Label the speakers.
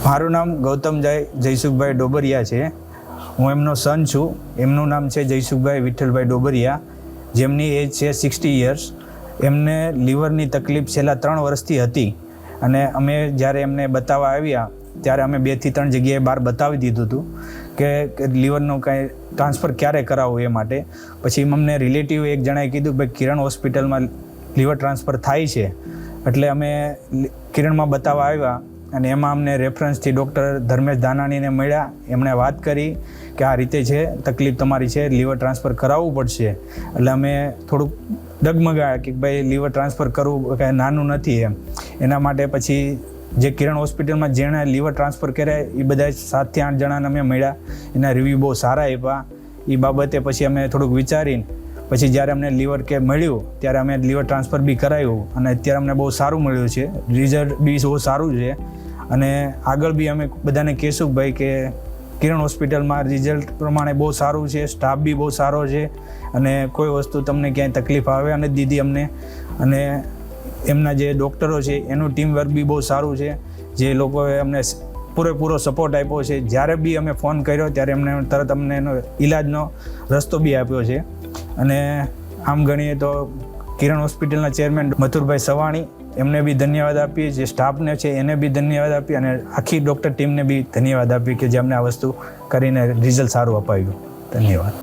Speaker 1: મારું નામ ગૌતમ જયસુખભાઈ ડોબરિયા છે. હું એમનો સન છું. એમનું નામ છે જયસુખભાઈ વિઠ્ઠલભાઈ ડોબરિયા, જેમની એજ છે 60 યર્સ. એમને લીવરની તકલીફ છેલ્લા 3 વર્ષથી હતી અને અમે જ્યારે એમને બતાવવા આવ્યા ત્યારે અમે 2 થી 3 જગ્યાએ બહાર બતાવી દીધું હતું કે લીવરનું કાંઈ ટ્રાન્સફર ક્યારે કરાવવું એ માટે. પછી અમને રિલેટિવ એક જણાએ કીધું કે ભાઈ કિરણ હોસ્પિટલમાં લીવર ટ્રાન્સફર થાય છે, એટલે અમે કિરણમાં બતાવવા આવ્યા અને એમાં અમને રેફરન્સથી ડૉક્ટર ધર્મેશ ધાનાણીને મળ્યા. એમણે વાત કરી કે આ રીતે છે, તકલીફ તમારી છે, લીવર ટ્રાન્સફર કરાવવું પડશે. એટલે અમે થોડુંક ડગમગાયા કે ભાઈ લીવર ટ્રાન્સફર કરવું કાંઈ નાનું નથી એમ. એના માટે પછી જે કિરણ હોસ્પિટલમાં જેણે લીવર ટ્રાન્સફર કર્યા એ બધા 7 થી 8 જણાને અમે મળ્યા. એના રિવ્યૂ બહુ સારા આપ્યા. એ બાબતે પછી અમે થોડુંક વિચારીને પછી જ્યારે અમને લીવર કે મળ્યું ત્યારે અમે લીવર ટ્રાન્સફર બી કરાવ્યું અને અત્યારે અમને બહુ સારું મળ્યું છે. રિઝલ્ટ બી બહુ સારું છે અને આગળ બી અમે બધાને કહેશું ભાઈ કે કિરણ હોસ્પિટલમાં રિઝલ્ટ પ્રમાણે બહુ સારું છે, સ્ટાફ બી બહુ સારો છે અને કોઈ વસ્તુ તમને ક્યાંય તકલીફ આવે અને દીધી અમને. અને એમના જે ડૉક્ટરો છે એનું ટીમ વર્ક બી બહુ સારું છે. જે લોકોએ અમને પૂરેપૂરો સપોર્ટ આપ્યો છે. જ્યારે બી અમે ફોન કર્યો ત્યારે એમને તરત અમને એનો ઈલાજનો રસ્તો બી આપ્યો છે. અને આમ ગણીએ તો કિરણ હોસ્પિટલના ચેરમેન મથુરભાઈ સવાણી, એમને બી ધન્યવાદ આપીએ. જે સ્ટાફને છે એને બી ધન્યવાદ આપીએ અને આખી ડૉક્ટર ટીમને બી ધન્યવાદ આપીએ કે જે અમને આ વસ્તુ કરીને રિઝલ્ટ સારું અપાવ્યું. ધન્યવાદ.